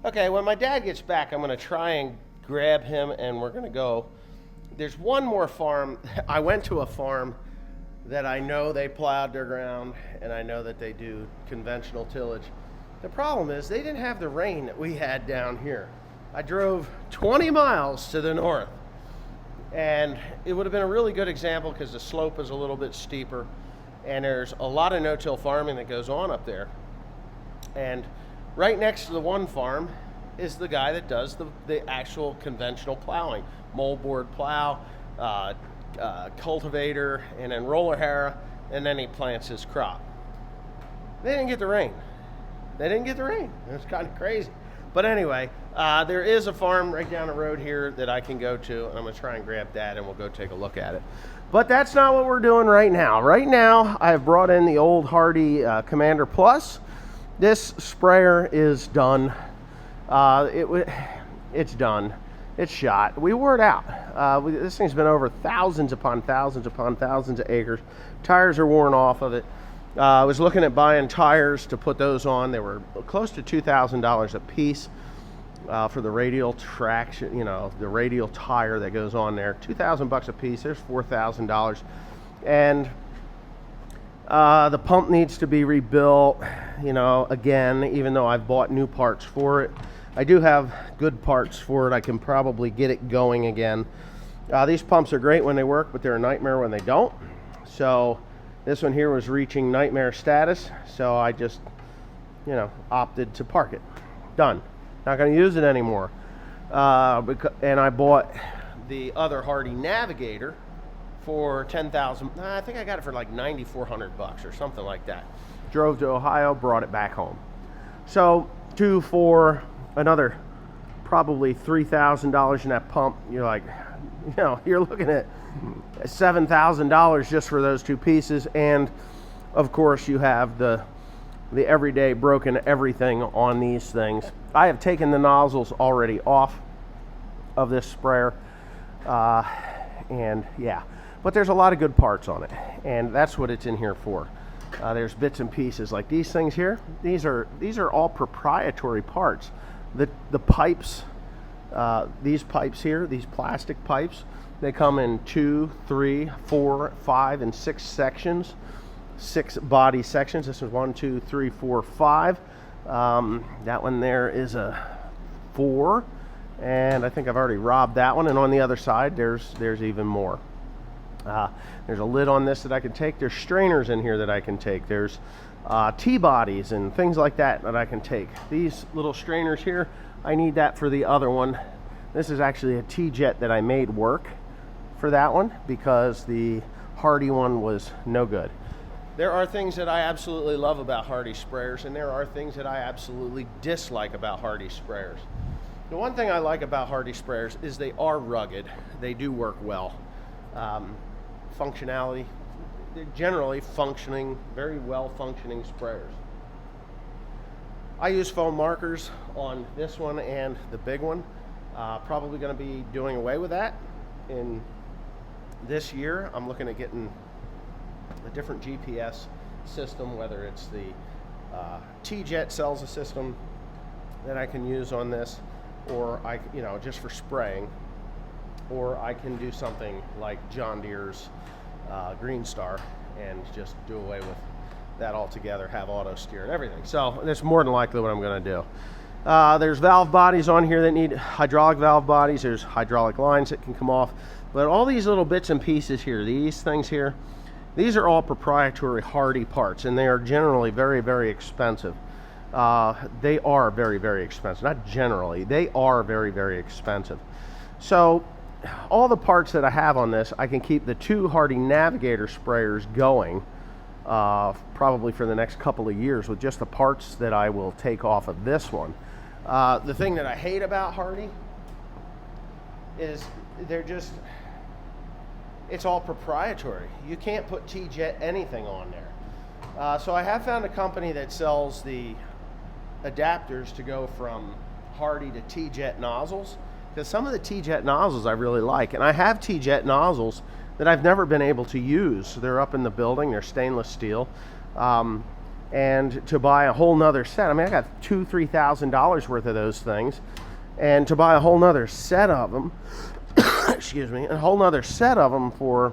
Okay, when my dad gets back, I'm going to try and grab him, and we're going to go. There's one more farm. I went to a farm that I know they plowed their ground, and I know that they do conventional tillage. The problem is they didn't have the rain that we had down here. I drove 20 miles to the north, and it would have been a really good example because the slope is a little bit steeper, and there's a lot of no-till farming that goes on up there. And right next to the one farm is the guy that does the actual conventional plowing, moldboard plow, cultivator, and then roller harrow, and then he plants his crop. They didn't get the rain. It was kind of crazy. But anyway, there is a farm right down the road here that I can go to, and I'm going to try and grab that, and we'll go take a look at it. But that's not what we're doing right now. Right now, I've brought in the old Hardi Commander Plus. This sprayer is done. It's done. It's shot. We wore it out. This thing's been over thousands upon thousands upon thousands of acres. Tires are worn off of it. I was looking at buying tires to put those on. They were close to $2,000 a piece for the radial traction, the radial tire that goes on there. $2,000 a piece. There's $4,000. And the pump needs to be rebuilt, again, even though I've bought new parts for it. I do have good parts for it. I can probably get it going again. These pumps are great when they work, but they're a nightmare when they don't. So this one here was reaching nightmare status, so I just, opted to park it. Done. Not going to use it anymore. And I bought the other Hardi Navigator for $10,000. I think I got it for like $9,400 or something like that. Drove to Ohio, brought it back home. So for another probably $3,000 in that pump, you're like, you're looking at $7,000 just for those two pieces. And of course you have the everyday broken everything on these things. I have taken the nozzles already off of this sprayer. And yeah, but there's a lot of good parts on it, and that's what it's in here for. There's bits and pieces like these things here. These are all proprietary parts. The pipes, these pipes here, these plastic pipes, they come in 2, 3, 4, 5, and 6 sections, 6 body sections. This is 1, 2, 3, 4, 5. That one there is a 4, and I think I've already robbed that one. And on the other side, there's even more. There's a lid on this that I can take. There's strainers in here that I can take. There's T-bodies and things like that I can take. These little strainers here, I need that for the other one. This is actually a T-jet that I made work for that one because the Hardi one was no good. There are things that I absolutely love about Hardi sprayers, and there are things that I absolutely dislike about Hardi sprayers. The one thing I like about Hardi sprayers is they are rugged. They do work well. Functionality, they're generally functioning, very well functioning sprayers. I use foam markers on this one and the big one. Probably going to be doing away with that in this year. I'm looking at getting a different GPS system, whether it's the T-Jet sells a system that I can use on this, or just for spraying, or I can do something like John Deere's Green Star and just do away with that altogether, have auto steer and everything. So that's more than likely what I'm going to do. There's valve bodies on here that need hydraulic valve bodies. There's hydraulic lines that can come off. But all these little bits and pieces here, these things here, these are all proprietary Hardi parts, and they are generally very, very expensive. They are very, very expensive. Not generally. They are very, very expensive. So all the parts that I have on this, I can keep the 2 Hardi Navigator sprayers going probably for the next couple of years with just the parts that I will take off of this one. The thing that I hate about Hardi is it's all proprietary. You can't put T-Jet anything on there. So I have found a company that sells the adapters to go from Hardi to T-Jet nozzles, because some of the T-Jet nozzles I really like, and I have T-Jet nozzles that I've never been able to use. They're up in the building, they're stainless steel. and to buy a whole nother set. I mean, I got $2,000-3,000 worth of those things, and to buy a whole nother set of them, excuse me, a whole nother set of them for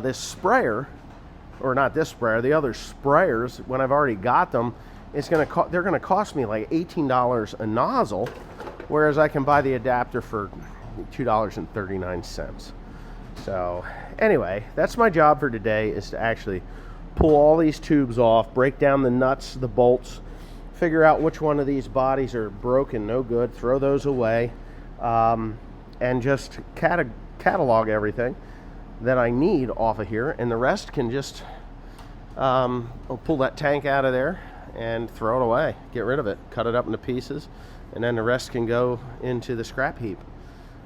this sprayer, or not this sprayer, the other sprayers, when I've already got them, they're gonna cost me like $18 a nozzle, whereas I can buy the adapter for $2.39. So anyway, that's my job for today, is to actually pull all these tubes off, break down the nuts, the bolts, figure out which one of these bodies are broken, no good, throw those away, and just catalog everything that I need off of here, and the rest can just I'll pull that tank out of there and throw it away, get rid of it, cut it up into pieces, and then the rest can go into the scrap heap.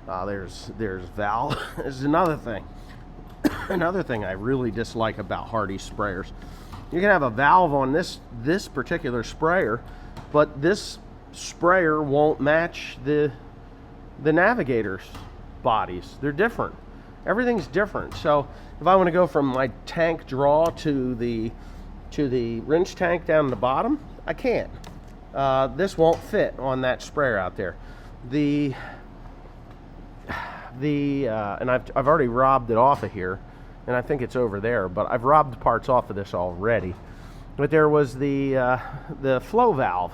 There's valve. There's another thing. Another thing I really dislike about Hardi sprayers. You can have a valve on this particular sprayer, but this sprayer won't match the Navigator's bodies. They're different. Everything's different. So if I want to go from my tank draw to the rinse tank down in the bottom, I can't. This won't fit on that sprayer out there. And I've already robbed it off of here, and I think it's over there, but I've robbed parts off of this already. But there was the flow valve,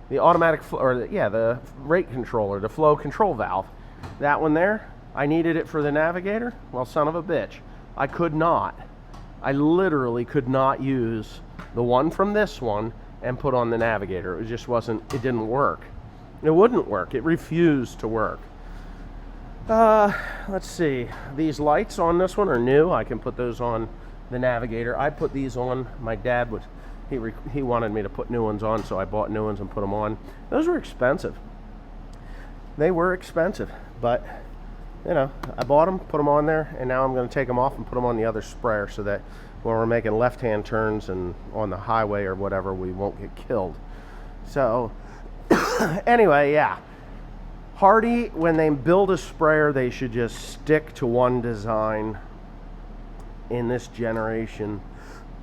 the automatic the rate controller, the flow control valve. That one there, I needed it for the Navigator. Well, son of a bitch, I literally could not use the one from this one and put on the Navigator. It just it didn't work. It wouldn't work. It refused to work. Let's see. These lights on this one are new. I can put those on the Navigator. I put these on. My dad he wanted me to put new ones on, so I bought new ones and put them on. Those were expensive. They were expensive, but you know, I bought them, put them on there, and now I'm going to take them off and put them on the other sprayer so that when we're making left-hand turns and on the highway or whatever, we won't get killed. So anyway, yeah. Hardi, when they build a sprayer, they should just stick to one design in this generation.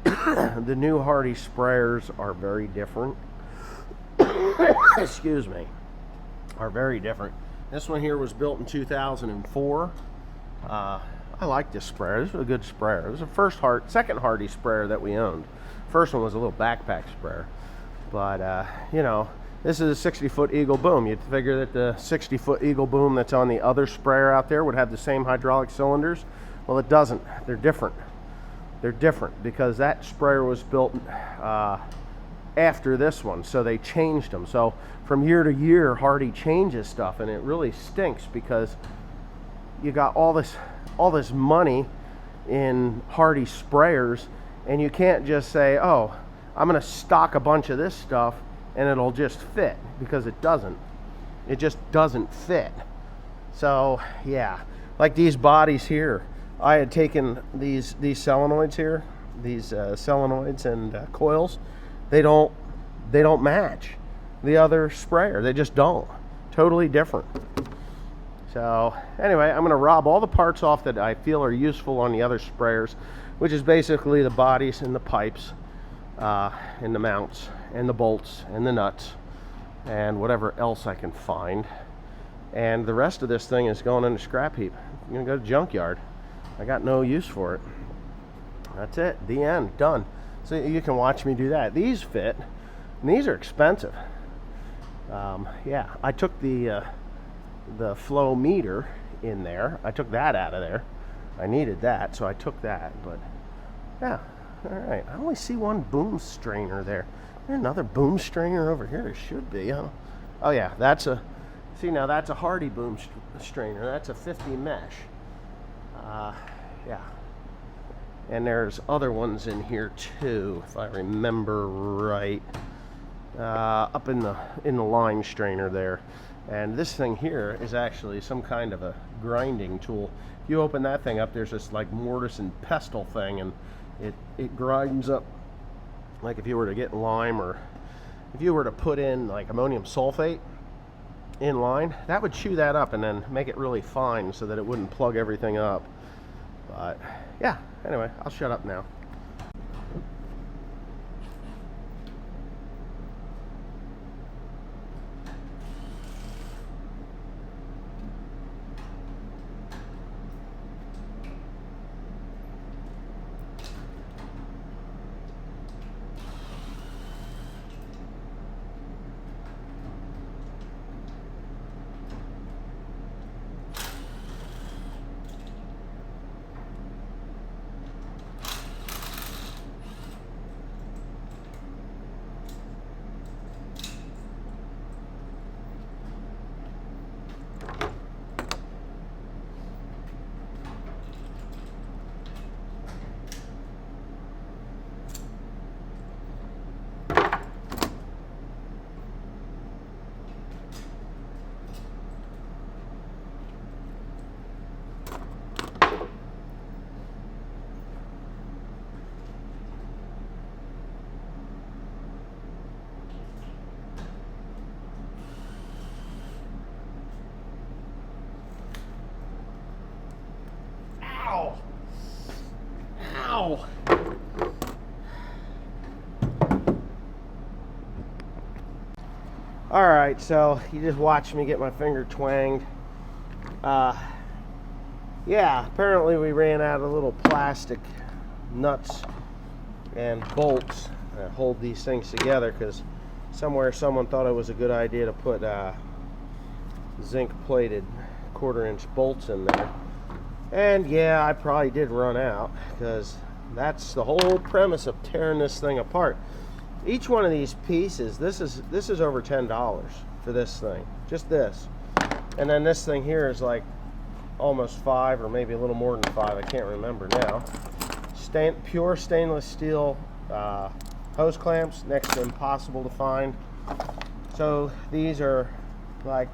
The new Hardi sprayers are very different. Excuse me. Are very different. This one here was built in 2004. I like this sprayer. This was a good sprayer. It was the second Hardi sprayer that we owned. First one was a little backpack sprayer. But, you know, this is a 60-foot Eagle Boom. You'd figure that the 60-foot Eagle Boom that's on the other sprayer out there would have the same hydraulic cylinders. Well, it doesn't. They're different. They're different because that sprayer was built after this one, so they changed them. So from year to year, Hardi changes stuff, and it really stinks because you got all this money in Hardi sprayers, and you can't just say, oh, I'm going to stock a bunch of this stuff and it'll just fit, because it doesn't. It just doesn't fit. So yeah, like these bodies here, I had taken these solenoids here, these solenoids and coils. They don't match the other sprayer. They just don't. Totally different. So anyway, I'm going to rob all the parts off that I feel are useful on the other sprayers, which is basically the bodies and the pipes and the mounts and the bolts and the nuts and whatever else I can find. And the rest of this thing is going in the scrap heap. I'm going to go to junkyard. I got no use for it. That's it. The end. Done. So you can watch me do that. These fit, and these are expensive. Yeah, I took the flow meter in there. I took that out of there. I needed that, so I took that. But yeah, all right. I only see one boom strainer there. There's another boom strainer over here. There should be. Huh? Oh yeah, that's a. See, now that's a Hardi boom strainer. That's a 50 mesh. Yeah. And there's other ones in here too, if I remember right. Up in the line strainer there. And this thing here is actually some kind of a grinding tool. If you open that thing up, there's this like mortise and pestle thing, and it grinds up like if you were to get lime, or if you were to put in like ammonium sulfate in line, that would chew that up and then make it really fine so that it wouldn't plug everything up. But yeah, anyway, I'll shut up now. All right, so you just watched me get my finger twanged. Yeah, apparently we ran out of little plastic nuts and bolts that hold these things together, because somewhere someone thought it was a good idea to put zinc plated 1/4 inch bolts in there. And yeah, I probably did run out, because that's the whole premise of tearing this thing apart. Each one of these pieces, this is over $10 for this thing, just this. And then this thing here is like almost 5, or maybe a little more than 5, I can't remember now. Pure stainless steel hose clamps, next to impossible to find. So these are like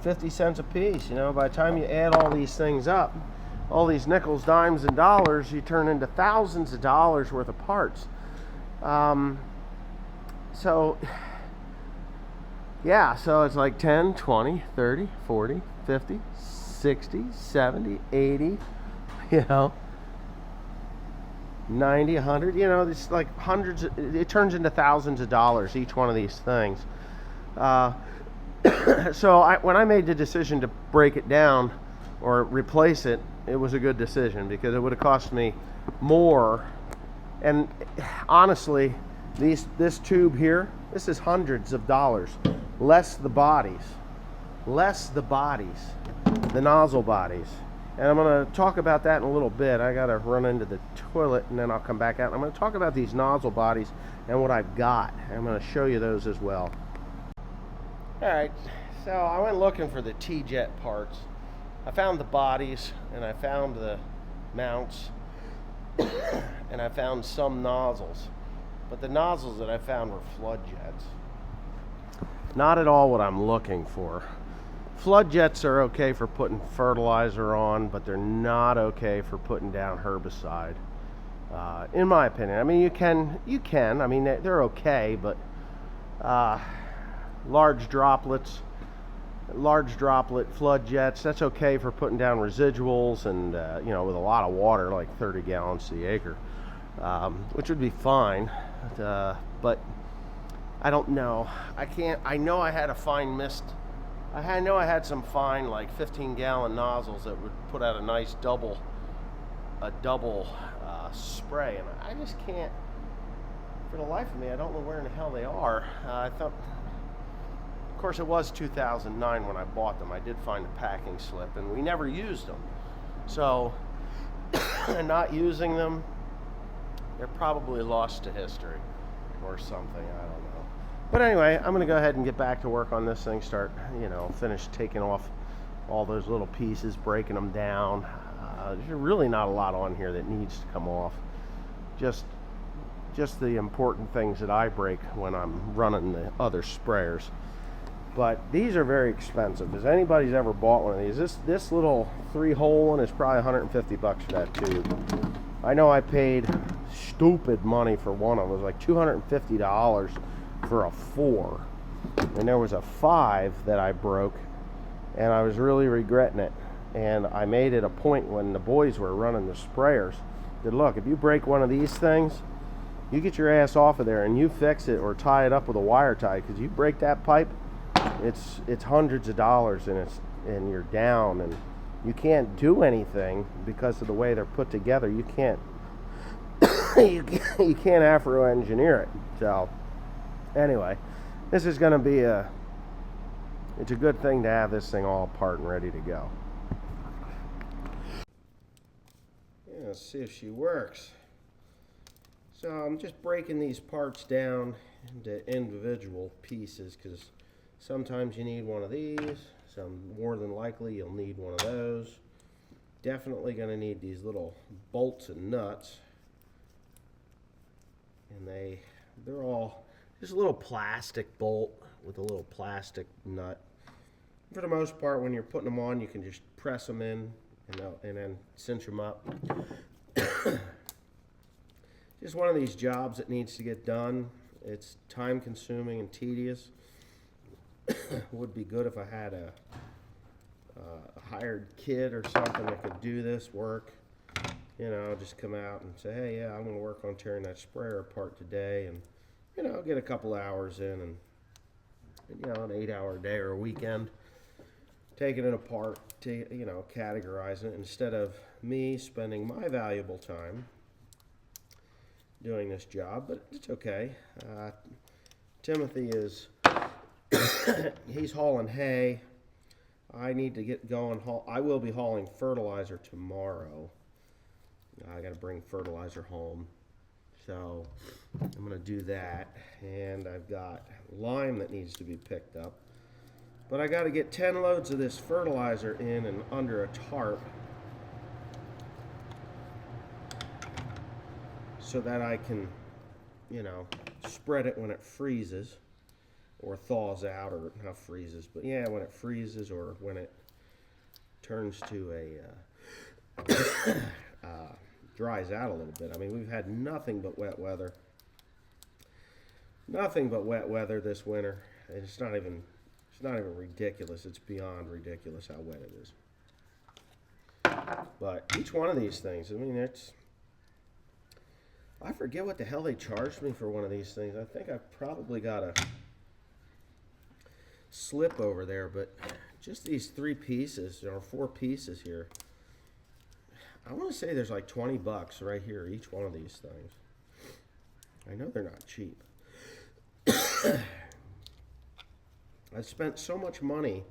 50 cents a piece. You know, by the time you add all these things up, all these nickels, dimes, and dollars, you turn into thousands of dollars worth of parts. So yeah, so it's like 10, 20, 30, 40, 50, 60, 70, 80, you know, 90, 100, you know, it's like hundreds, it turns into thousands of dollars, each one of these things. So when I made the decision to break it down or replace it, it was a good decision, because it would have cost me more. And honestly, this tube here, this is hundreds of dollars, less the bodies, the nozzle bodies. And I'm going to talk about that in a little bit. I got to run into the toilet and then I'll come back out. And I'm going to talk about these nozzle bodies and what I've got. I'm going to show you those as well. All right, so I went looking for the T-jet parts. I found the bodies and I found the mounts and I found some nozzles. But the nozzles that I found were flood jets. Not at all what I'm looking for. Flood jets are okay for putting fertilizer on, but they're not okay for putting down herbicide, in my opinion. I mean, you can. I mean, they're okay, but large droplet flood jets, that's okay for putting down residuals and you know, with a lot of water, like 30 gallons to the acre, which would be fine. But I don't know. I know I had a fine mist. I know I had some fine, like 15-gallon nozzles that would put out a nice double spray, and I just can't, for the life of me, I don't know where in the hell they are. I thought, of course, it was 2009 when I bought them. I did find a packing slip, and we never used them. So, not using them, they're probably lost to history or something. I don't know. But anyway, I'm going to go ahead and get back to work on this thing. Start, you know, finish taking off all those little pieces, breaking them down. There's really not a lot on here that needs to come off. Just the important things that I break when I'm running the other sprayers. But these are very expensive. If anybody's ever bought one of these, this little 3-hole one is probably $150 for that tube. I know I paid stupid money for one of them. It was like $250 for a 4. And there was a 5 that I broke, and I was really regretting it. And I made it a point when the boys were running the sprayers that, look, if you break one of these things, you get your ass off of there and you fix it or tie it up with a wire tie, because you break that pipe, it's hundreds of dollars, and you're down, and you can't do anything because of the way they're put together. You can't you can't Afro-engineer it. So anyway, this is going to be it's a good thing to have this thing all apart and ready to go. Yeah, let's see if she works. So I'm just breaking these parts down into individual pieces, because sometimes you need one of these, more than likely you'll need one of those. Definitely going to need these little bolts and nuts. And they're all just a little plastic bolt with a little plastic nut. For the most part, when you're putting them on, you can just press them in and then cinch them up. Just one of these jobs that needs to get done. It's time consuming and tedious. Would be good if I had a hired kid or something that could do this work. You know, just come out and say, hey, yeah, I'm going to work on tearing that sprayer apart today, and, you know, get a couple hours in and an 8-hour day or a weekend, taking it apart, categorizing it, instead of me spending my valuable time doing this job. But it's okay. Timothy is, he's hauling hay. I need to get going. I will be hauling fertilizer tomorrow. I got to bring fertilizer home. So I'm going to do that. And I've got lime that needs to be picked up. But I got to get 10 loads of this fertilizer in and under a tarp so that I can, spread it when it freezes or thaws out, or not freezes, but yeah, when it freezes or when it turns to a dries out a little bit. I mean, we've had nothing but wet weather. Nothing but wet weather this winter. It's not even ridiculous. It's beyond ridiculous how wet it is. But each one of these things, I mean, I forget what the hell they charged me for one of these things. I think I've probably got a slip over there, but just these 3 pieces, or 4 pieces here, I want to say there's like $20 right here, each one of these things. I know they're not cheap. I've spent so much money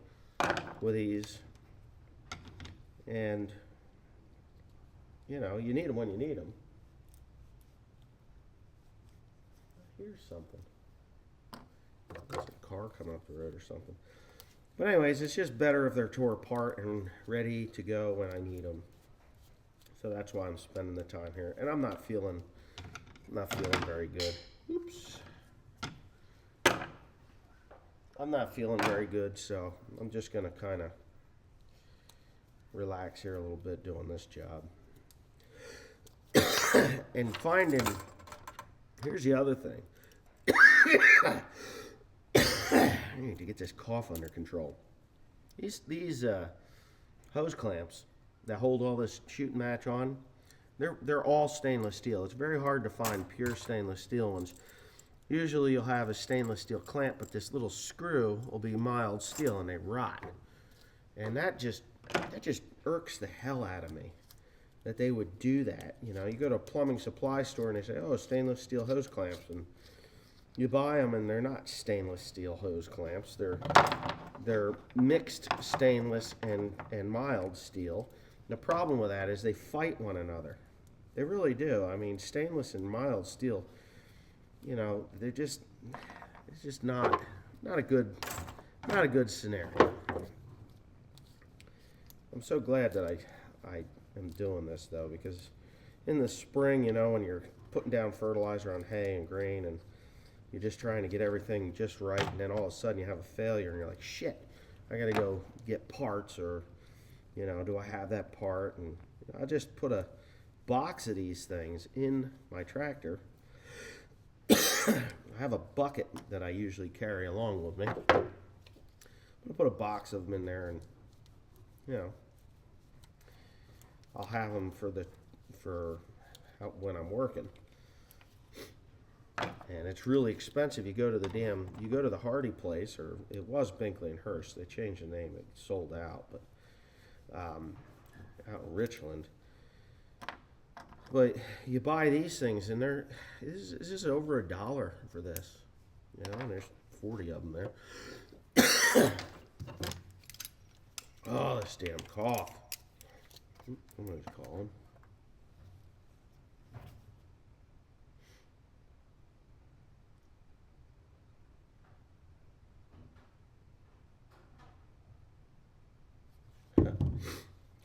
with these, and you need them when you need them. Here's something. There's a car coming up the road or something. But anyways, it's just better if they're tore apart and ready to go when I need them. So that's why I'm spending the time here. And I'm not feeling very good. Oops. I'm not feeling very good, so I'm just going to kind of relax here a little bit doing this job. And here's the other thing. I need to get this cough under control. These hose clamps that hold all this shooting match on, they're all stainless steel. It's very hard to find pure stainless steel ones. Usually you'll have a stainless steel clamp, but this little screw will be mild steel and they rot. And that just irks the hell out of me that they would do that. You go to a plumbing supply store and they say, oh, stainless steel hose clamps, and you buy them and they're not stainless steel hose clamps. They're mixed stainless and mild steel. The problem with that is they fight one another. They really do. I mean, stainless and mild steel, it's just not a good scenario. I'm so glad that I am doing this though, because in the spring, when you're putting down fertilizer on hay and grain and you're just trying to get everything just right, and then all of a sudden you have a failure and you're like, shit, I gotta go get parts, or do I have that part? And I just put a box of these things in my tractor. I have a bucket that I usually carry along with me. I'm gonna put a box of them in there, and I'll have them for when I'm working. And it's really expensive. You go to the Hardi place, or it was Binkley and Hurst. They changed the name. It sold out, but out in Richland. But you buy these things, and this is over $1 for this. And there's 40 of them there. Oh, this damn cough. I'm going to call him.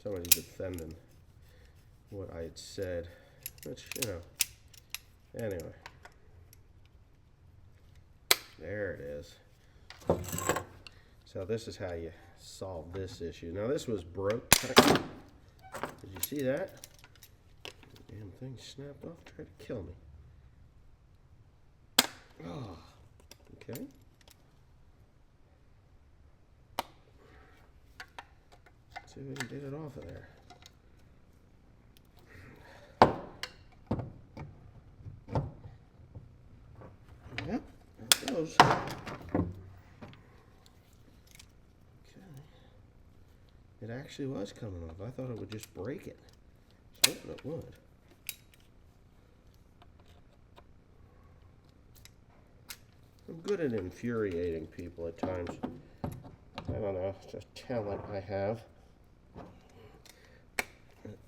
Somebody's defending what I had said, which, anyway. There it is. So this is how you solve this issue. Now this was broke. Did you see that? Damn thing snapped off, tried to kill me. Oh, okay. Let's see if we can get it off of there. Yep, there it goes. It actually was coming off. I thought it would just break it. I was hoping it would. I'm good at infuriating people at times. I don't know, it's a talent I have.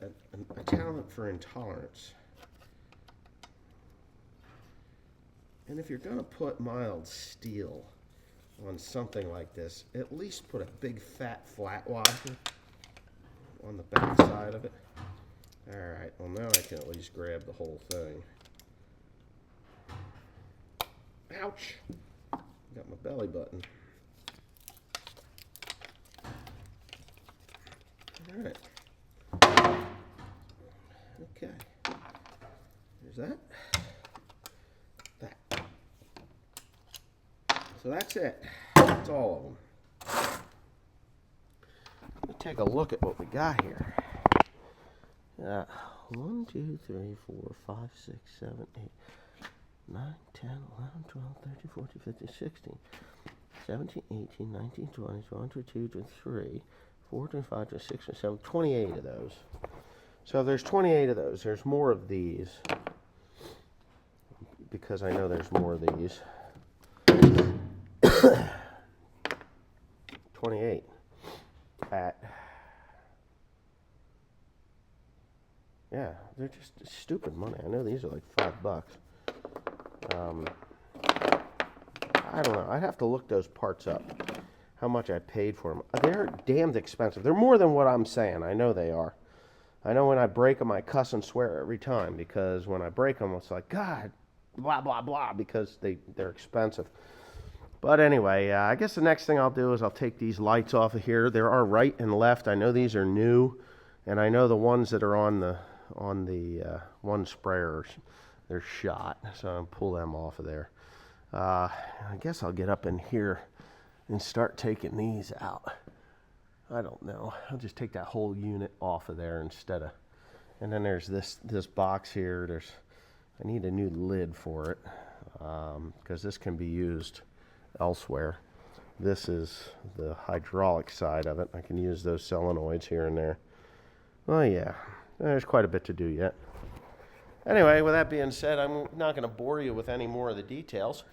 A talent for intolerance. And if you're going to put mild steel on something like this, at least put a big fat flat washer on the back side of it. Alright, well now I can at least grab the whole thing. Ouch! Got my belly button. Alright. Okay. There's that. That. So that's it. That's all of them. Let's take a look at what we got here. 1, 2, 3, 4, 5, 6, 7, 8, 9, 10, 11, 12, 13, 14, 15, 16, 17, 18, 19, 20, 21, 22, 23, 24, 25, 26, 27, 28 of those. So there's 28 of those. There's more of these because I know there's more of these. 28 at, yeah, they're just stupid money. I know these are like $5. I don't know. I'd have to look those parts up, how much I paid for them. They're damned expensive. They're more than what I'm saying. I know they are. I know when I break them, I cuss and swear every time because when I break them, it's like, God, blah, blah, blah, because they're expensive. But anyway, I guess the next thing I'll do is I'll take these lights off of here. There are right and left. I know these are new, and I know the ones that are on the one sprayer, they're shot, so I'll pull them off of there. I guess I'll get up in here and start taking these out. I don't know. I'll just take that whole unit off of there instead of, and then there's this box here. I need a new lid for it because this can be used elsewhere. This is the hydraulic side of it. I can use those solenoids here and there. Oh yeah, there's quite a bit to do yet. Anyway, with that being said, I'm not going to bore you with any more of the details.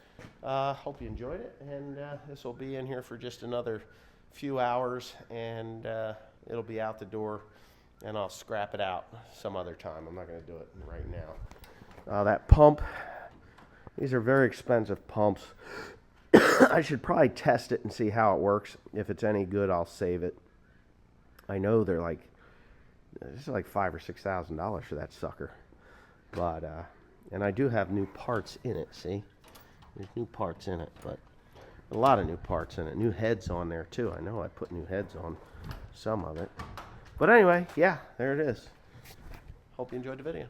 Hope you enjoyed it, and this will be in here for just another few hours, and it'll be out the door, and I'll scrap it out some other time. I'm not going to do it right now. That pump, these are very expensive pumps. I should probably test it and see how it works. If it's any good, I'll save it. I know they're like, it's like $5,000 or $6,000 for that sucker. But, and I do have new parts in it, see? There's new parts in it, but a lot of new parts in it. New heads on there, too. I know I put new heads on some of it. But anyway, yeah, there it is. Hope you enjoyed the video.